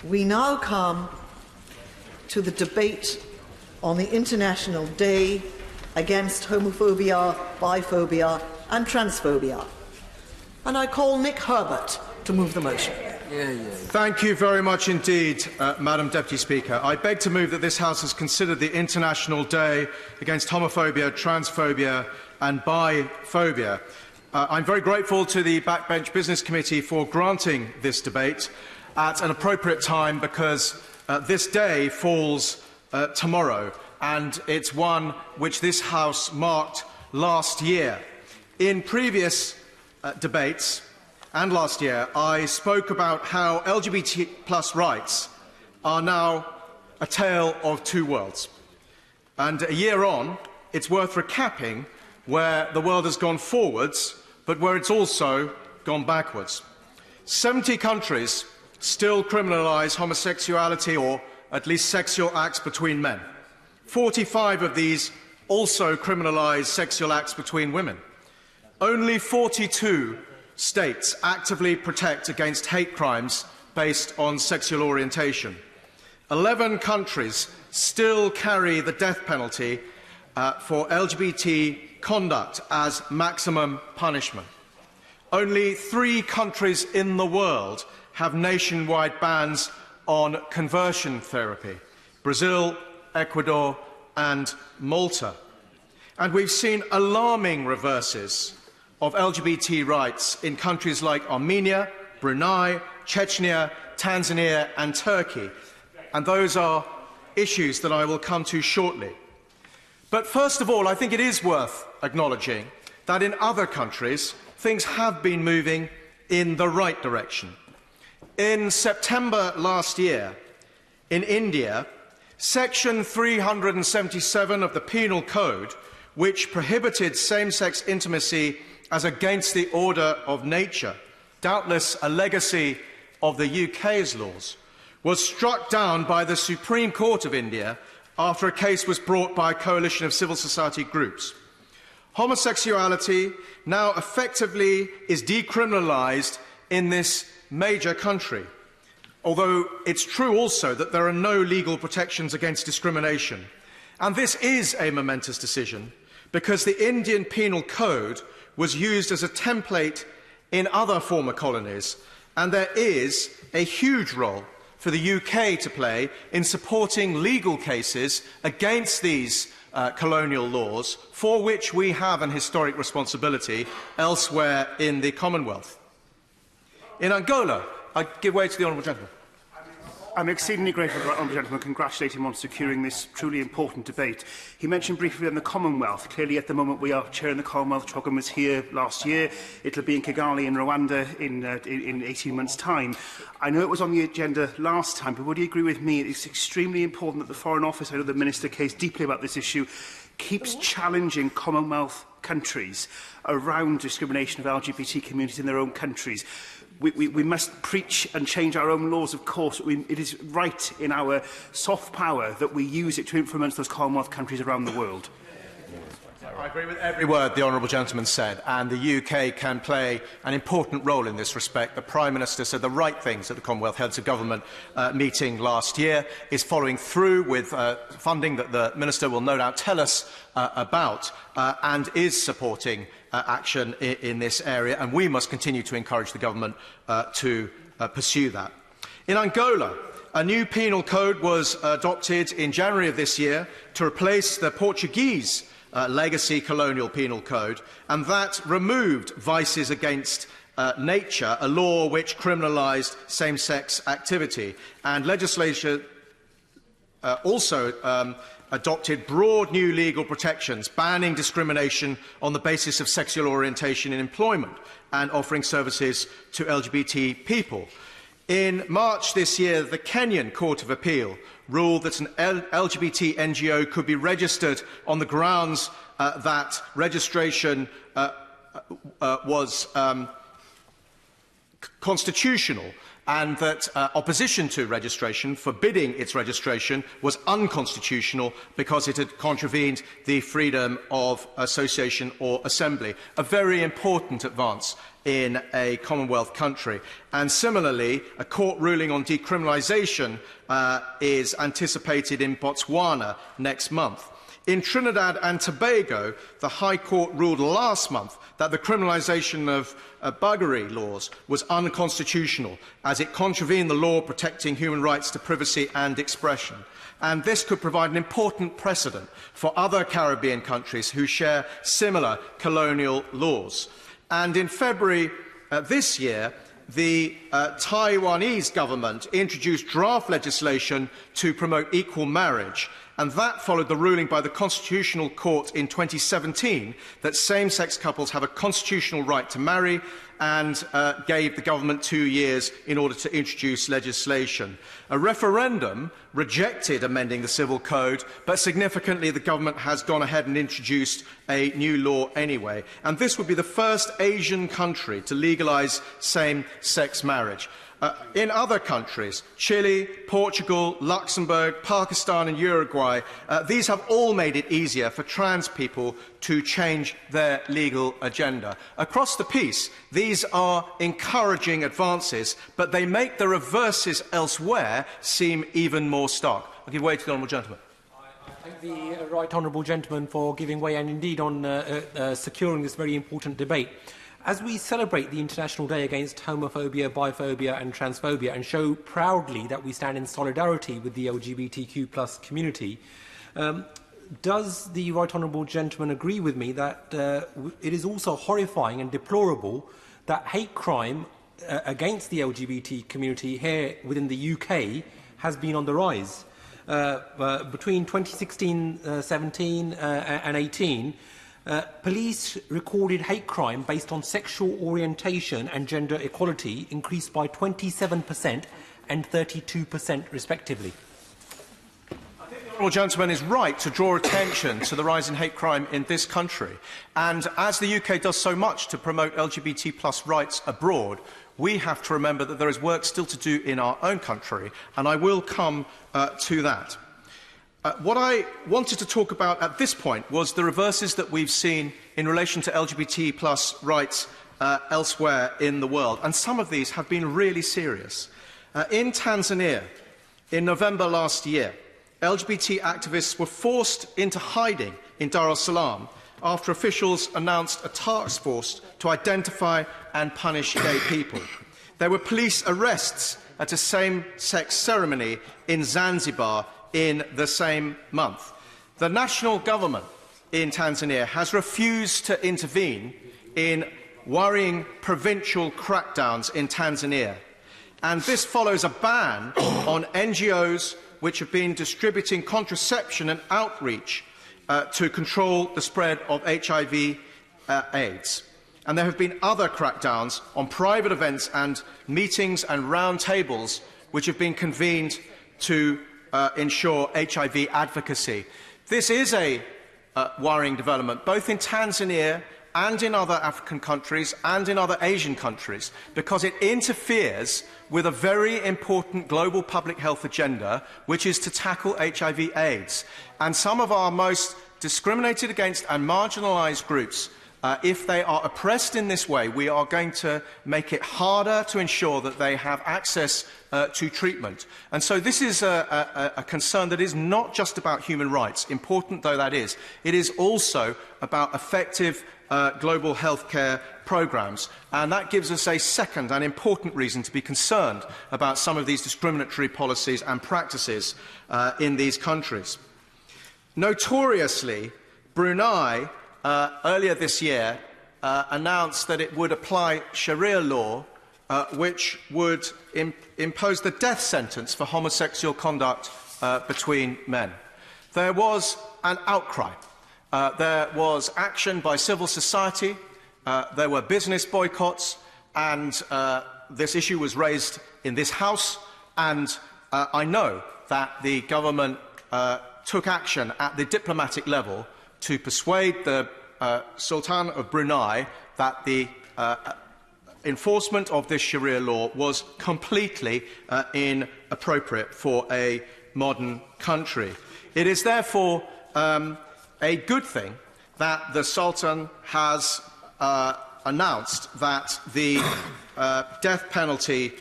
We now come to the debate on the International Day Against Homophobia, Biphobia and Transphobia. And I call Nick Herbert to move the motion. Thank you very much indeed, Madam Deputy Speaker. I beg to move that this House has considered the International Day Against Homophobia, Transphobia and Biphobia. I'm very grateful to the Backbench Business Committee for granting this debate at an appropriate time, because this day falls tomorrow, and it's one which this House marked last year. In previous debates and last year, I spoke about how LGBT plus rights are now a tale of two worlds. And a year on, it's worth recapping where the world has gone forwards, but where it's also gone backwards. 70 countries still criminalise homosexuality, or at least sexual acts between men. 45 of these also criminalise sexual acts between women. Only 42 states actively protect against hate crimes based on sexual orientation. 11 countries still carry the death penalty for LGBT conduct as maximum punishment. Only 3 countries in the world have nationwide bans on conversion therapy: Brazil, Ecuador and Malta. And we've seen alarming reverses of LGBT rights in countries like Armenia, Brunei, Chechnya, Tanzania and Turkey. And those are issues that I will come to shortly. But first of all, I think it is worth acknowledging that in other countries, things have been moving in the right direction. In September last year, in India, Section 377 of the Penal Code, which prohibited same-sex intimacy as against the order of nature, doubtless a legacy of the UK's laws, was struck down by the Supreme Court of India after a case was brought by a coalition of civil society groups. Homosexuality now effectively is decriminalised in this major country, although it's true also that there are no legal protections against discrimination. And this is a momentous decision, because the Indian Penal Code was used as a template in other former colonies, and there is a huge role for the UK to play in supporting legal cases against these colonial laws, for which we have an historic responsibility elsewhere in the Commonwealth. In Angola, I give way to the Honourable Gentleman. I'm exceedingly grateful to the Honourable Gentleman, congratulate him on securing this truly important debate. He mentioned briefly on the Commonwealth. Clearly, at the moment, we are chairing the Commonwealth. Chogan was here last year. It'll be in Kigali in Rwanda in 18 months' time. I know it was on the agenda last time, but would you agree with me it's extremely important that the Foreign Office, I know the Minister cares deeply about this issue, keeps challenging Commonwealth countries around discrimination of LGBT communities in their own countries? We must preach and change our own laws, of course. It is right in our soft power that we use it to influence those Commonwealth countries around the world. I agree with every word the Honourable Gentleman said, and the UK can play an important role in this respect. The Prime Minister said the right things at the Commonwealth Heads of Government meeting last year, is following through with funding that the Minister will no doubt tell us about, and is supporting action in this area, and we must continue to encourage the Government to pursue that. In Angola, a new penal code was adopted in January of this year to replace the Portuguese legacy colonial penal code, and that removed vices against nature, a law which criminalised same-sex activity. And legislation also adopted broad new legal protections, banning discrimination on the basis of sexual orientation in employment and offering services to LGBT people. In March this year, the Kenyan Court of Appeal ruled that an LGBT NGO could be registered on the grounds that registration was constitutional, and that opposition to registration, forbidding its registration, was unconstitutional because it had contravened the freedom of association or assembly. A very important advance in a Commonwealth country. And similarly, a court ruling on decriminalisation is anticipated in Botswana next month. In Trinidad and Tobago, the High Court ruled last month that the criminalisation of buggery laws was unconstitutional, as it contravened the law protecting human rights to privacy and expression. And this could provide an important precedent for other Caribbean countries who share similar colonial laws. And in February this year, the Taiwanese government introduced draft legislation to promote equal marriage, and that followed the ruling by the Constitutional Court in 2017 that same-sex couples have a constitutional right to marry, and gave the government 2 years in order to introduce legislation. A referendum rejected amending the Civil Code, but significantly the government has gone ahead and introduced a new law anyway. And this would be the first Asian country to legalise same-sex marriage. In other countries, Chile, Portugal, Luxembourg, Pakistan and Uruguay, these have all made it easier for trans people to change their legal agenda. Across the piece, these are encouraging advances, but they make the reverses elsewhere seem even more stark. I'll give way to the honourable gentleman. I thank the right honourable gentleman for giving way and indeed on securing this very important debate. As we celebrate the International Day Against Homophobia, Biphobia and Transphobia and show proudly that we stand in solidarity with the LGBTQ+ community, does the right honourable gentleman agree with me that it is also horrifying and deplorable that hate crime against the LGBT community here within the UK has been on the rise? Between 2016-17 and 18, police recorded hate crime based on sexual orientation and gender equality increased by 27% and 32% respectively. I think the honourable gentleman is right to draw attention to the rise in hate crime in this country. And as the UK does so much to promote LGBT+ rights abroad, we have to remember that there is work still to do in our own country, and I will come to that. What I wanted to talk about at this point was the reverses that we've seen in relation to LGBT+ rights elsewhere in the world, and some of these have been really serious. In Tanzania, in November last year, LGBT activists were forced into hiding in Dar es Salaam after officials announced a task force to identify and punish gay people. There were police arrests at a same-sex ceremony in Zanzibar in the same month. The national government in Tanzania has refused to intervene in worrying provincial crackdowns in Tanzania. And this follows a ban on NGOs which have been distributing contraception and outreach to control the spread of HIV AIDS. And there have been other crackdowns on private events and meetings and round tables which have been convened to ensure HIV advocacy. This is a worrying development, both in Tanzania and in other African countries and in other Asian countries, because it interferes with a very important global public health agenda, which is to tackle HIV/AIDS. And some of our most discriminated against and marginalised groups, if they are oppressed in this way, we are going to make it harder to ensure that they have access to treatment. And so this is a concern that is not just about human rights, important though that is. It is also about effective global healthcare programmes. And that gives us a second and important reason to be concerned about some of these discriminatory policies and practices in these countries. Notoriously, Brunei earlier this year announced that it would apply Sharia law which would impose the death sentence for homosexual conduct between men. There was an outcry. There was action by civil society. There were business boycotts, and this issue was raised in this House, and I know that the government took action at the diplomatic level to persuade the Sultan of Brunei that the enforcement of this Sharia law was completely inappropriate for a modern country. It is therefore a good thing that the Sultan has announced that the death penalty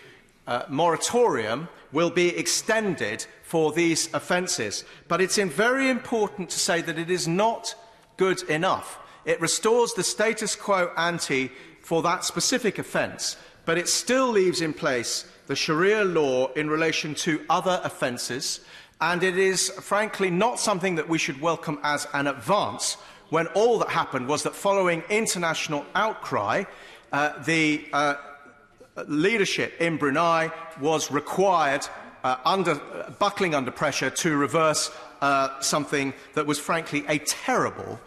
moratorium will be extended for these offences. But it's very important to say that it is not good enough. It restores the status quo ante for that specific offence, but it still leaves in place the Sharia law in relation to other offences, and it is frankly not something that we should welcome as an advance when all that happened was that following international outcry, the leadership in Brunei was required, buckling under pressure, to reverse something that was frankly a terrible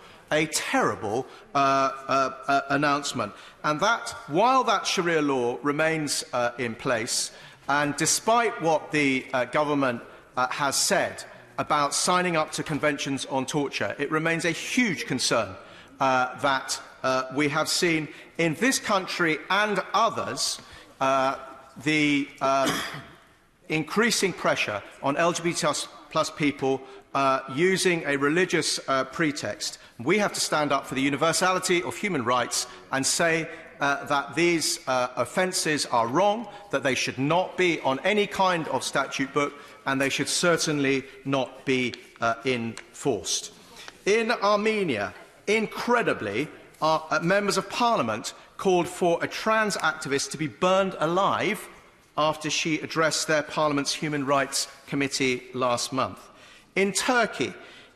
announcement. And that, while that Sharia law remains in place, and despite what the government has said about signing up to conventions on torture, it remains a huge concern that we have seen in this country and others the increasing pressure on LGBT plus people using a religious pretext. We have to stand up for the universality of human rights and say that these offences are wrong, that they should not be on any kind of statute book, and they should certainly not be enforced. In Armenia, incredibly, our members of parliament called for a trans activist to be burned alive after she addressed their parliament's Human Rights Committee last month. In Turkey,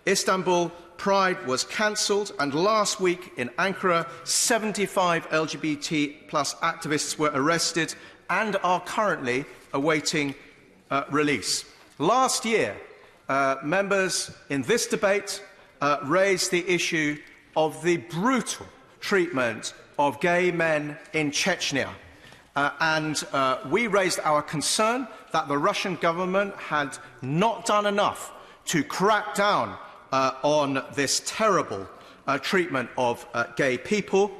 Istanbul Pride was cancelled, and last week in Ankara, 75 LGBT plus activists were arrested and are currently awaiting release. Last year, members in this debate raised the issue of the brutal treatment of gay men in Chechnya. And we raised our concern that the Russian government had not done enough to crack down on this terrible treatment of gay people.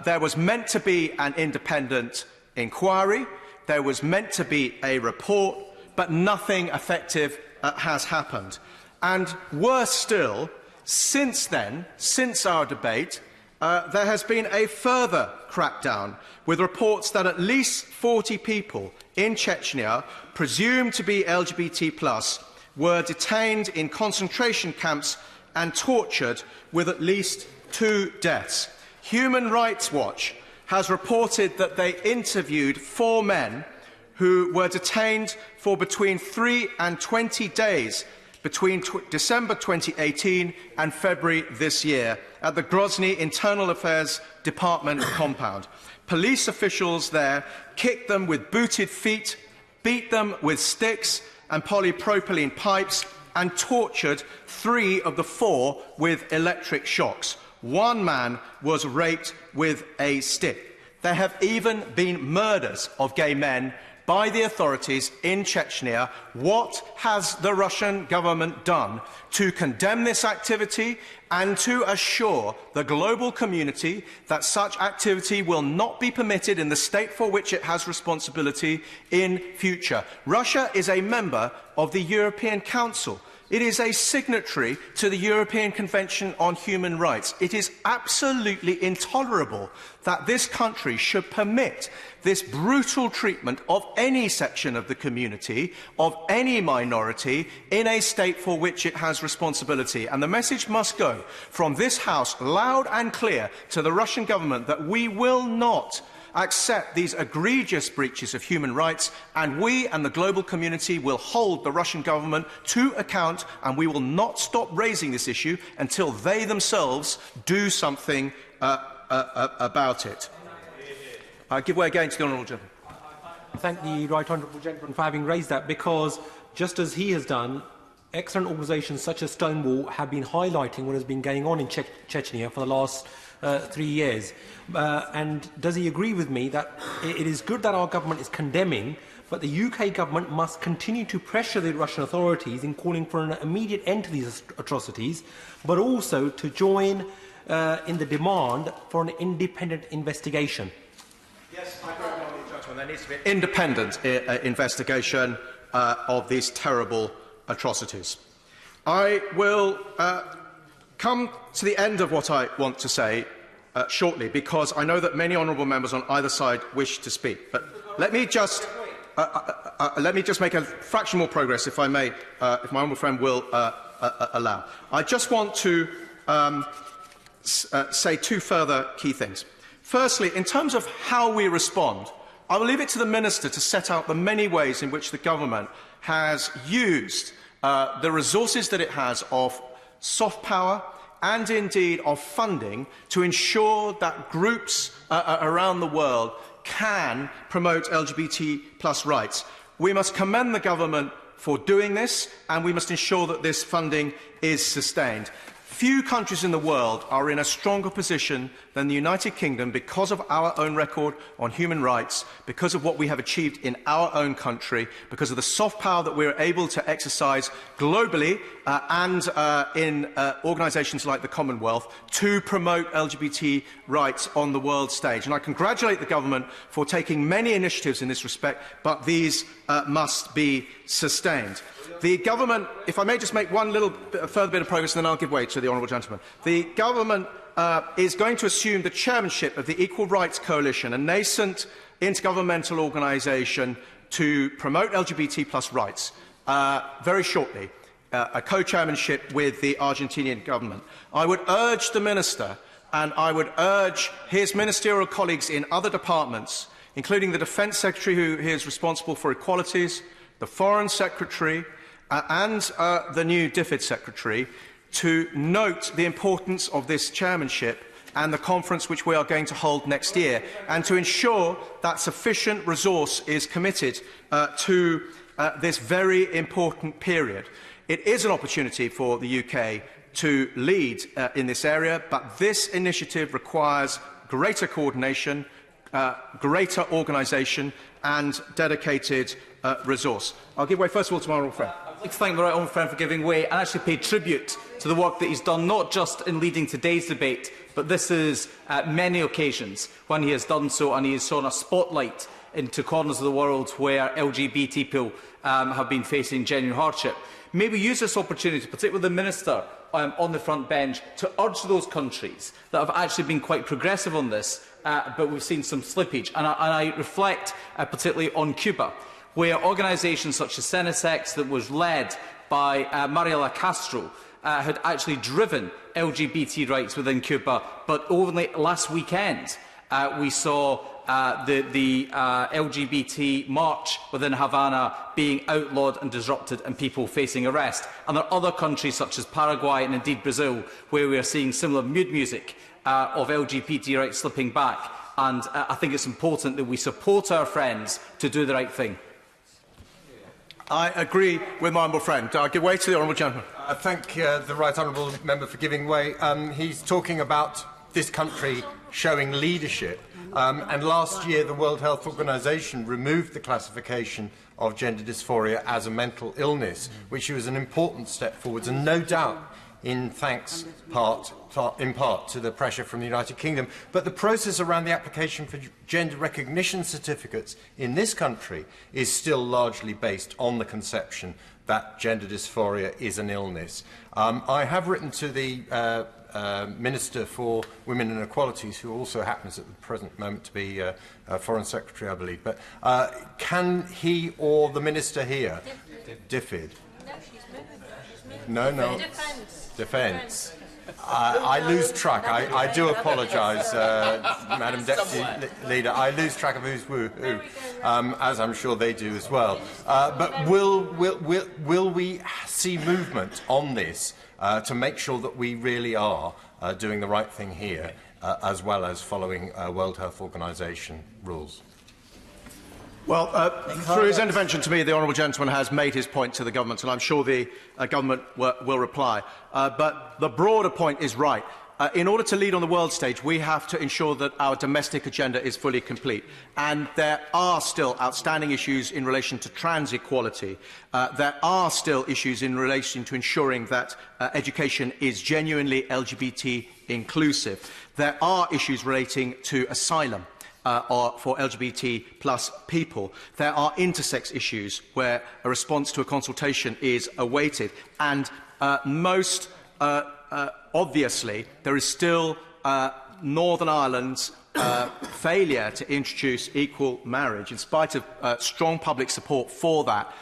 There was meant to be an independent inquiry. There was meant to be a report, but nothing effective has happened. And worse still, since then, since our debate, there has been a further crackdown, with reports that at least 40 people in Chechnya, presumed to be LGBT+, were detained in concentration camps and tortured, with at least 2 deaths. Human Rights Watch has reported that they interviewed 4 men who were detained for between 3 and 20 days between December 2018 and February this year at the Grozny Internal Affairs Department compound. Police officials there kicked them with booted feet, beat them with sticks and polypropylene pipes, and tortured 3 of the 4 with electric shocks. 1 man was raped with a stick. There have even been murders of gay men by the authorities in Chechnya. What has the Russian government done to condemn this activity and to assure the global community that such activity will not be permitted in the state for which it has responsibility in future? Russia is a member of the European Council. It is a signatory to the European Convention on Human Rights. It is absolutely intolerable that this country should permit this brutal treatment of any section of the community, of any minority, in a state for which it has responsibility. And the message must go from this House loud and clear to the Russian government that we will not accept these egregious breaches of human rights, and we and the global community will hold the Russian government to account, and we will not stop raising this issue until they themselves do something about it. I give way again to the Honourable Gentleman. I thank the Right Honourable Gentleman for having raised that, because just as he has done, excellent organisations such as Stonewall have been highlighting what has been going on in Chechnya for the last 3 years. And does he agree with me that it is good that our government is condemning, but the UK government must continue to pressure the Russian authorities in calling for an immediate end to these atrocities, but also to join in the demand for an independent investigation? Yes, I agree with the honourable gentleman. There needs to be an independent investigation of these terrible atrocities. I will come to the end of what I want to say shortly, because I know that many honourable members on either side wish to speak. But let me just make a fraction more progress, if I may, if my honourable friend will allow. I just want to say two further key things. Firstly, in terms of how we respond, I will leave it to the Minister to set out the many ways in which the government has used the resources that it has of soft power and indeed of funding to ensure that groups around the world can promote LGBT+ rights. We must commend the government for doing this, and we must ensure that this funding is sustained. Few countries in the world are in a stronger position than the United Kingdom because of our own record on human rights, because of what we have achieved in our own country, because of the soft power that we are able to exercise globally and in organisations like the Commonwealth to promote LGBT rights on the world stage. And I congratulate the government for taking many initiatives in this respect, but these must be sustained. The government, if I may just make one little further bit of progress, and then I'll give way to the honourable gentleman. The government is going to assume the chairmanship of the Equal Rights Coalition, a nascent intergovernmental organisation to promote LGBT+ rights, very shortly, a co-chairmanship with the Argentinian government. I would urge the Minister, and I would urge his ministerial colleagues in other departments, including the Defence Secretary, who is responsible for equalities, the Foreign Secretary, and the new DFID Secretary, to note the importance of this chairmanship and the conference which we are going to hold next year, and to ensure that sufficient resource is committed to this very important period. It is an opportunity for the UK to lead in this area, but this initiative requires greater coordination, greater organisation and dedicated resource. I'll give way first of all to my honourable friend. I'd like to thank my right honourable friend for giving way and actually pay tribute to the work that he's done, not just in leading today's debate, but this is many occasions when he has done so, and he has shone a spotlight into corners of the world where LGBT people have been facing genuine hardship. May we use this opportunity, particularly with the Minister on the front bench, to urge those countries that have actually been quite progressive on this, but we've seen some slippage. And I reflect particularly on Cuba, where organisations such as Senesex, that was led by Mariela Castro, had actually driven LGBT rights within Cuba. But only last weekend we saw the LGBT march within Havana being outlawed and disrupted and people facing arrest. And there are other countries such as Paraguay and indeed Brazil where we are seeing similar mood music of LGBT rights slipping back. And I think it's important that we support our friends to do the right thing. I agree with my honourable friend. I'll give way to the honourable gentleman. I thank the right honourable member for giving way. He's talking about this country showing leadership. And last year, the World Health Organization removed the classification of gender dysphoria as a mental illness, which was an important step forwards, and no doubt in part to the pressure from the United Kingdom. But the process around the application for gender recognition certificates in this country is still largely based on the conception that gender dysphoria is an illness. I have written to the Minister for Women and Equalities, who also happens at the present moment to be Foreign Secretary, I believe. But can he or the Minister here, DFID? No, no. Defence. I lose track. I do apologise, Madam Deputy Leader. I lose track of who's who, as I'm sure they do as well. But will we see movement on this to make sure that we really are doing the right thing here, as well as following World Health Organization rules? Well, through his intervention to me, the honourable gentleman has made his point to the government, and I'm sure the government will reply. But the broader point is right. In order to lead on the world stage, we have to ensure that our domestic agenda is fully complete. And there are still outstanding issues in relation to trans equality. There are still issues in relation to ensuring that education is genuinely LGBT inclusive. There are issues relating to asylum for LGBT plus people. There are intersex issues where a response to a consultation is awaited. And most obviously, there is still Northern Ireland's failure to introduce equal marriage, in spite of strong public support for that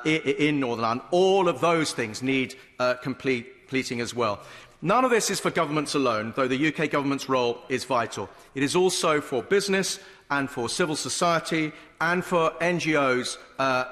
in Northern Ireland. All of those things need completing as well. None of this is for governments alone, though the UK government's role is vital. It is also for business and for civil society and for NGOs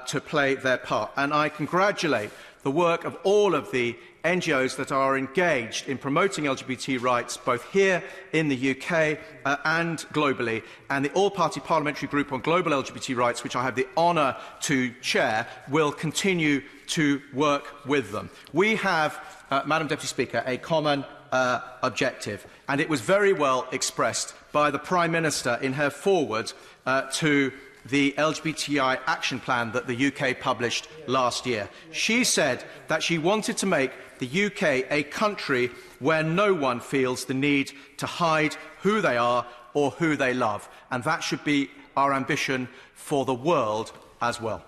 to play their part. And I congratulate the work of all of the NGOs that are engaged in promoting LGBT rights, both here in the UK and globally, and the All-Party Parliamentary Group on Global LGBT Rights, which I have the honour to chair, will continue to work with them. We have, Madam Deputy Speaker, a common objective, and it was very well expressed by the Prime Minister in her foreword to the LGBTI action plan that the UK published last year. She said that she wanted to make the UK a country where no one feels the need to hide who they are or who they love, and that should be our ambition for the world as well.